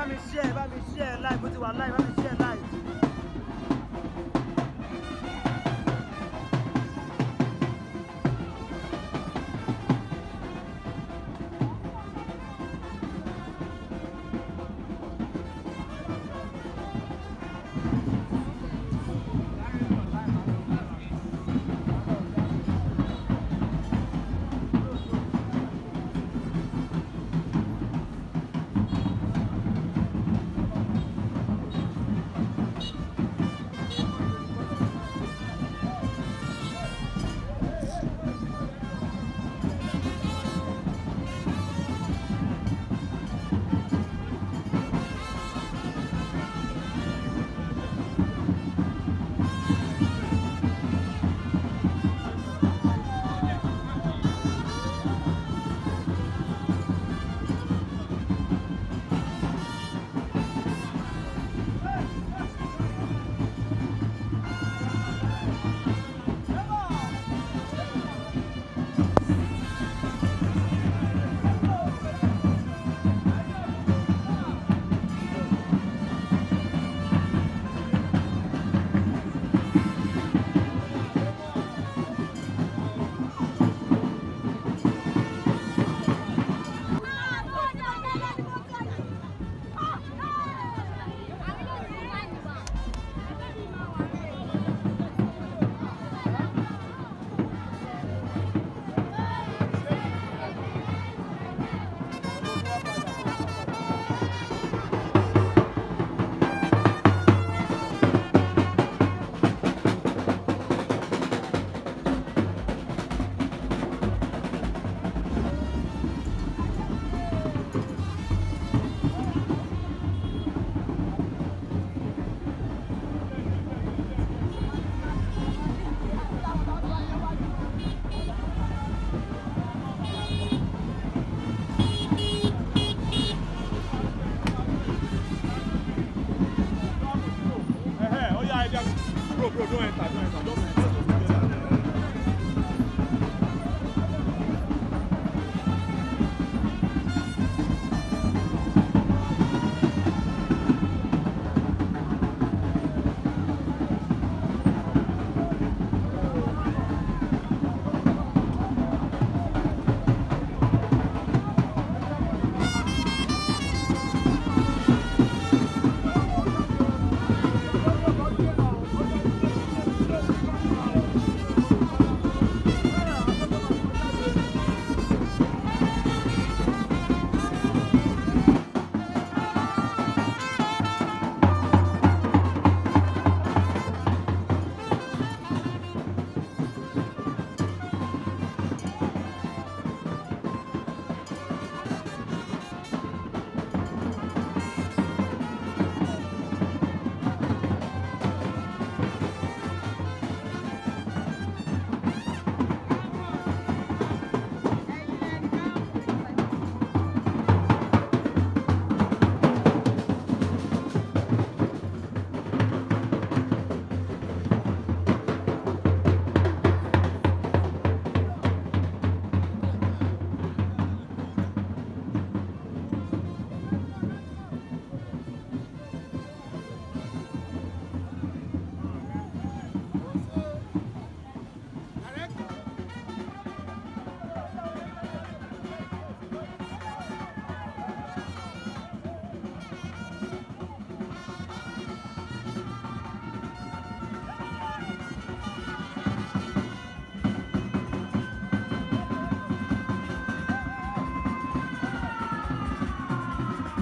mi share live, mo ti wà live, bá mi share live.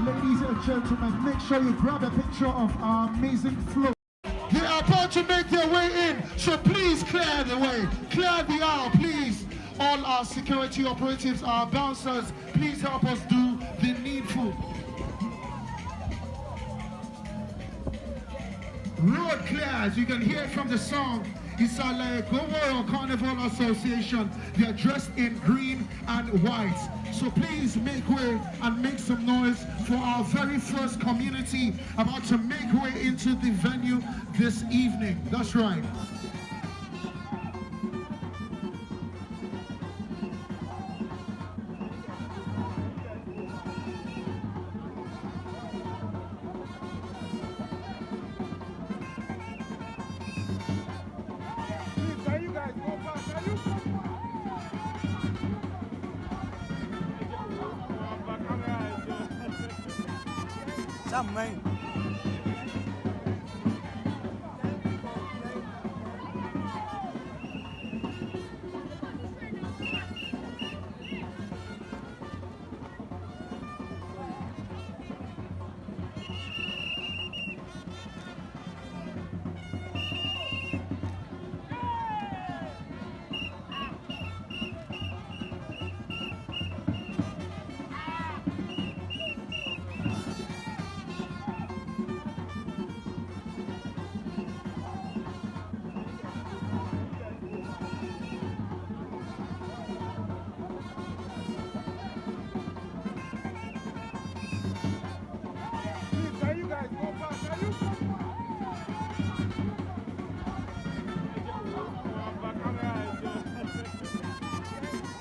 Ladies and gentlemen, make sure you grab a picture of our amazing flow. They are about to make their way in, so please clear the way. Clear the aisle, please. All our security operatives, our bouncers, please help us do the needful. Road clear, as you can hear from the song. Isale Gomo Carnival Association. They are dressed in green and white. So please make way and make some noise for our very first community about to make way into the venue this evening. That's right. Também.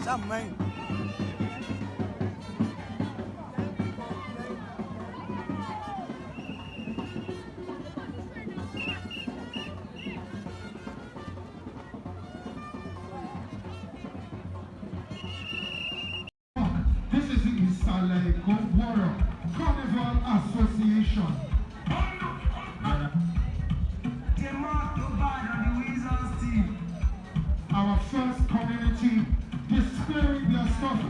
Também. This is the Isale Goworo Carnival Association. Our first community displaying their stuff.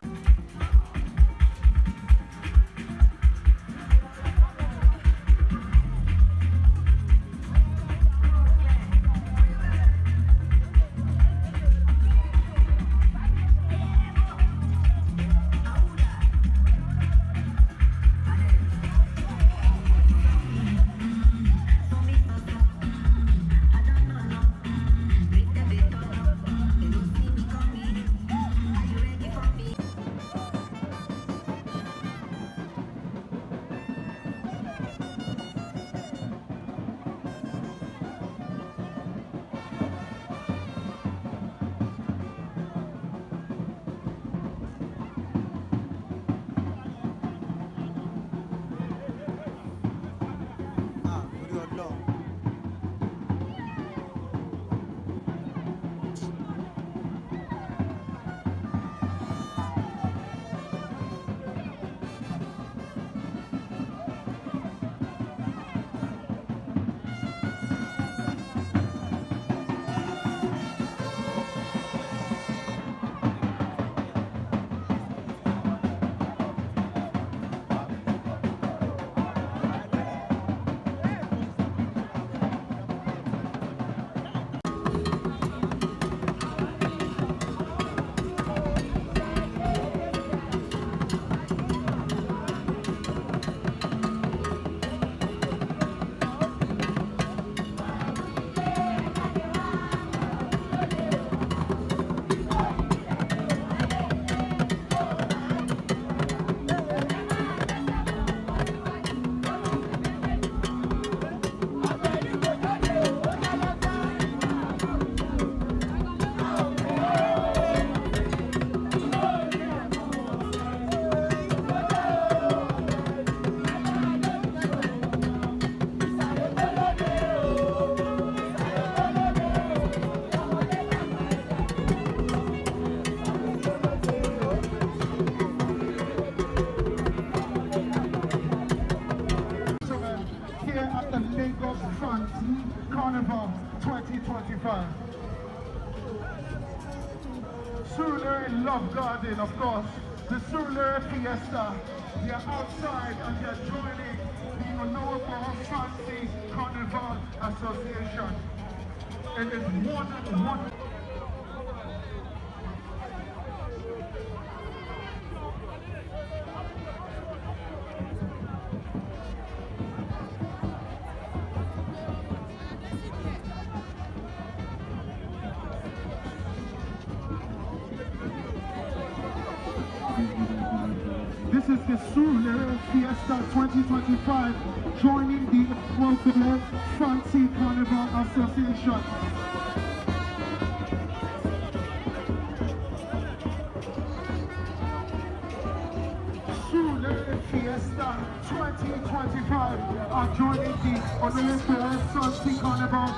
Carnival 2025. Surulere Love Garden, of course, the Surulere Fiesta. They're outside and they're joining the Onobo Fancy Carnival Association. It is one. This is the Surulere Fiesta 2025, joining the Surulere Fancy Carnival Association. Surulere Fiesta 2025 are joining the Surulere Fancy Carnival.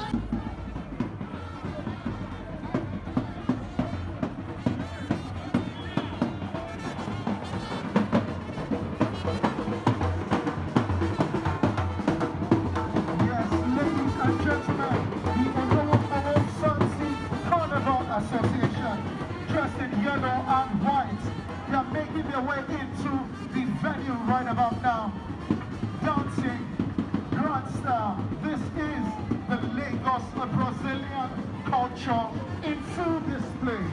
about now. Dancing Grand Style. This is the Lagos Brazilian culture in full display.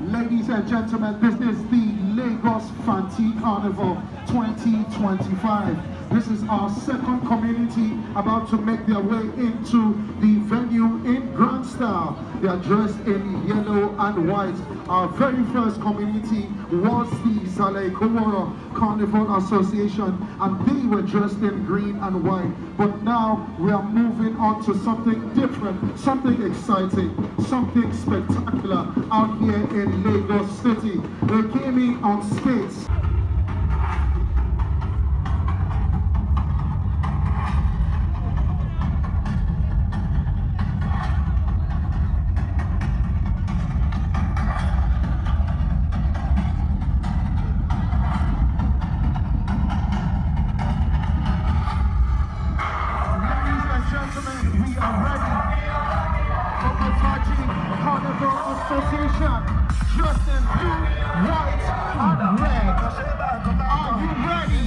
Ladies and gentlemen, this is the Lagos Fanti Carnival 2025. This is our second community about to make their way into the venue in grand style. They are dressed in yellow and white. Our very first community was the Saleh Koworo Carnival Association, and they were dressed in green and white. But now we are moving on to something different, something exciting, something spectacular out here in Lagos City. They came in on skates. Association, dressed in blue, white, and red. Are you ready?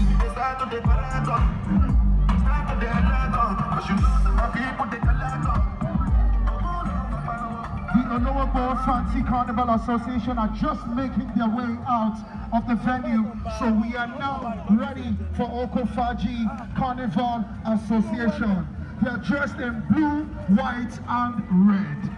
The Honorable Fanti Carnival Association are just making their way out of the venue, so we are now ready for Okofaji Carnival Association. They are dressed in blue, white, and red.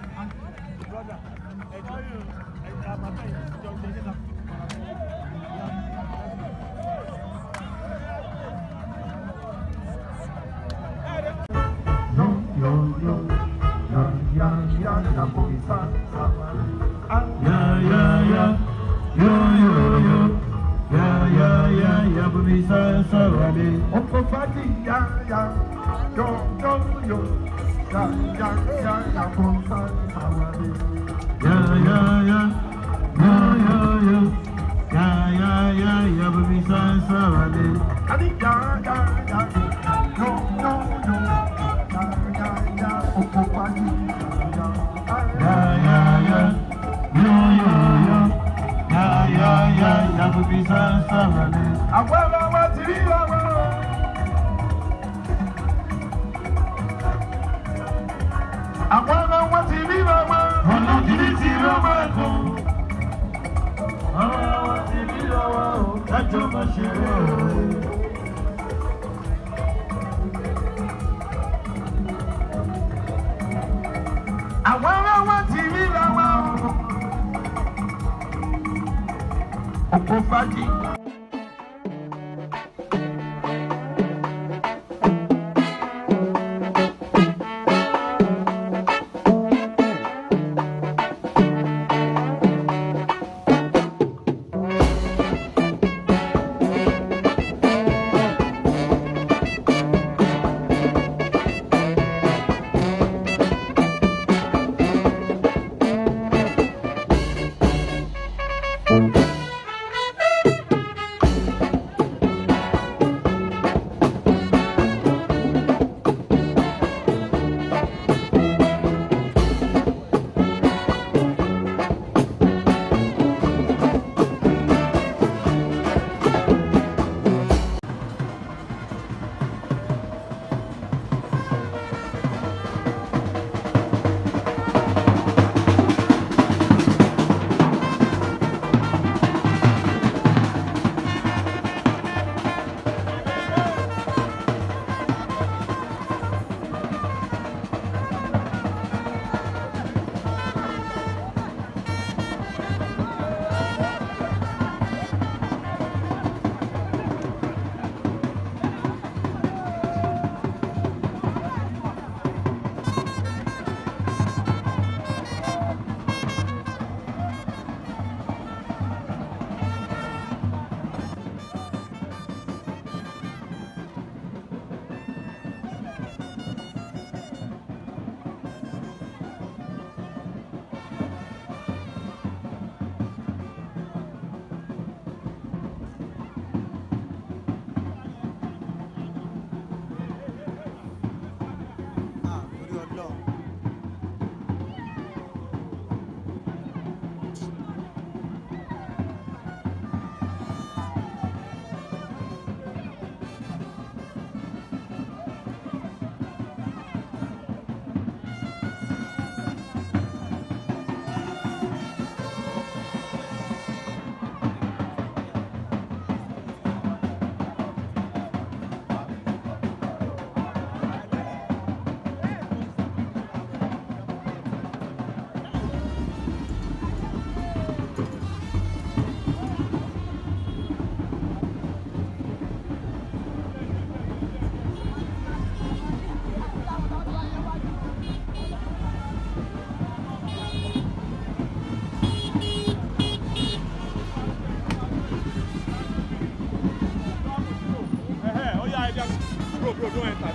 Bro, don't enter.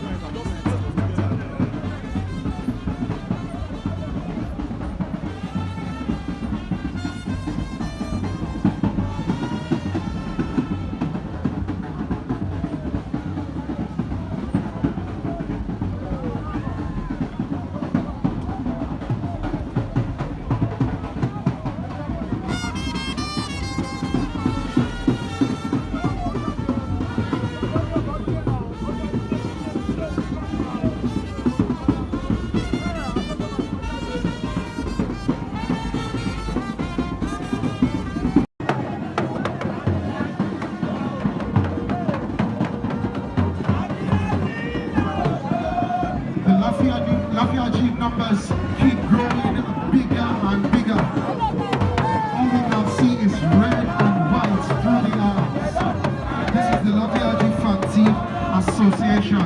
Lafayette numbers keep growing bigger and bigger. All we can see is red and white through the arms. This is the Lafayette Fan Team Association.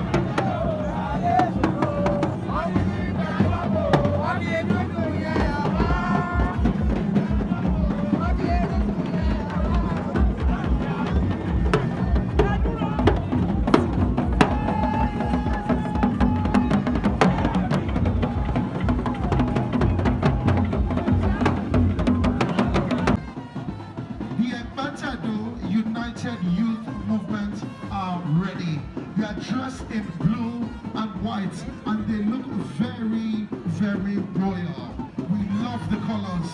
United Youth Movement are ready. They are dressed in blue and white and they look very, very royal. We love the colors.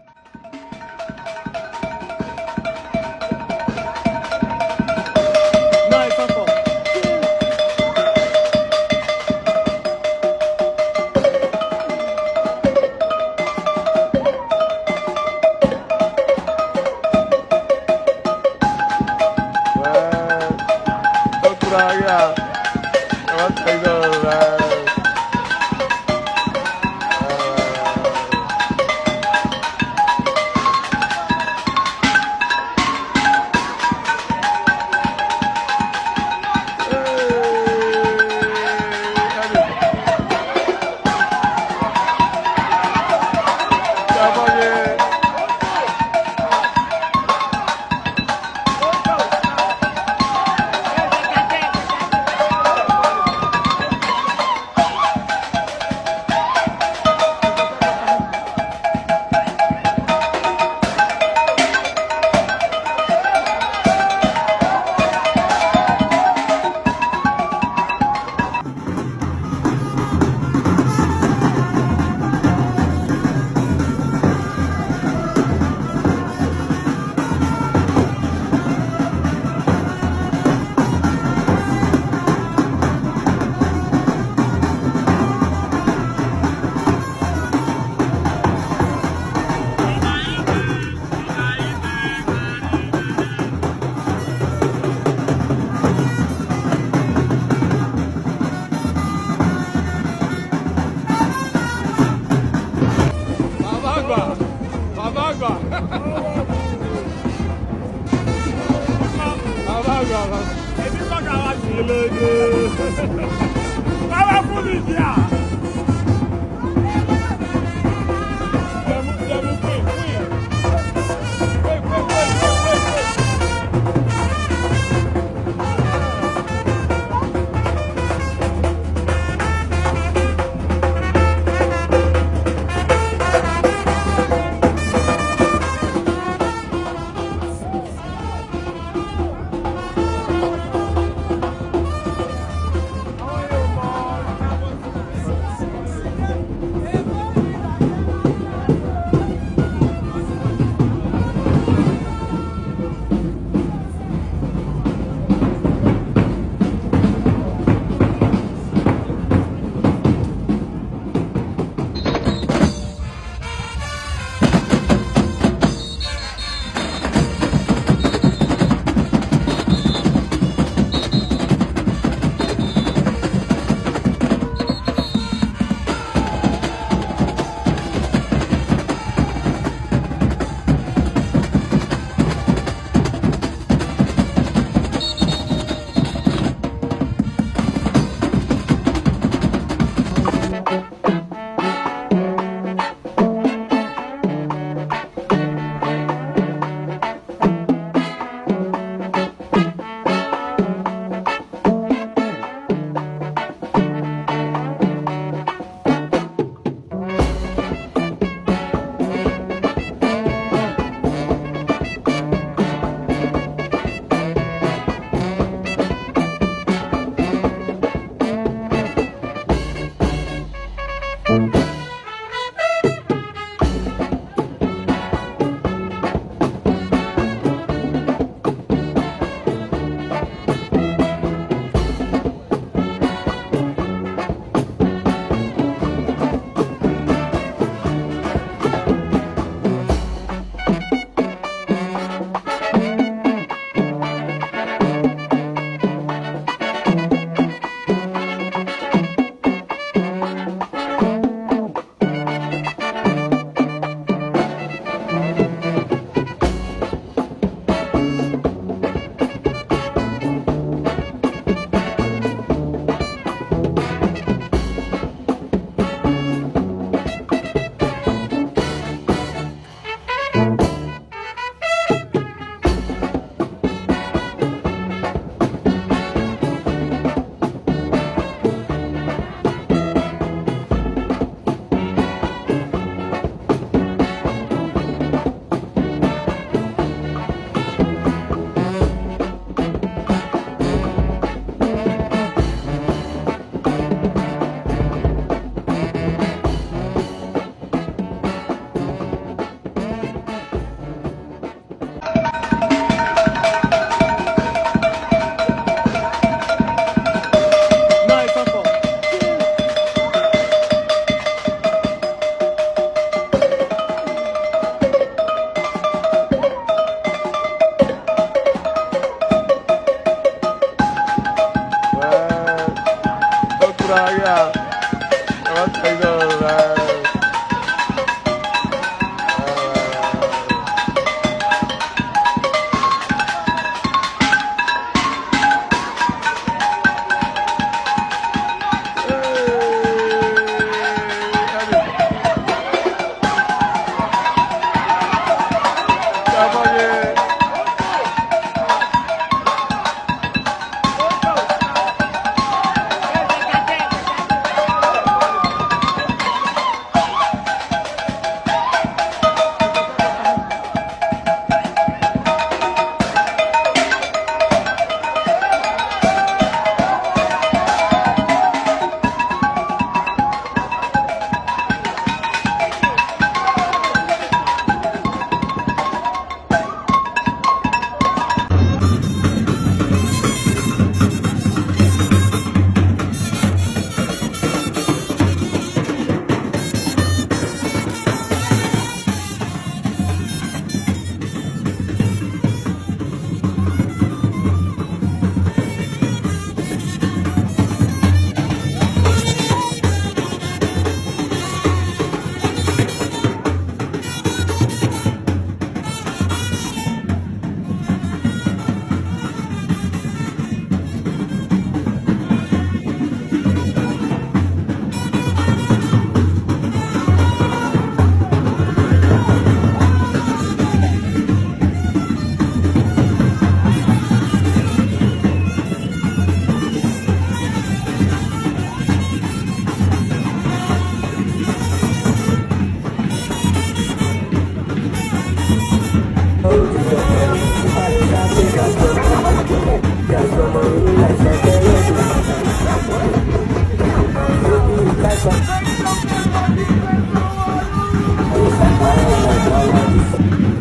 yeah. What I know, man. Thank you.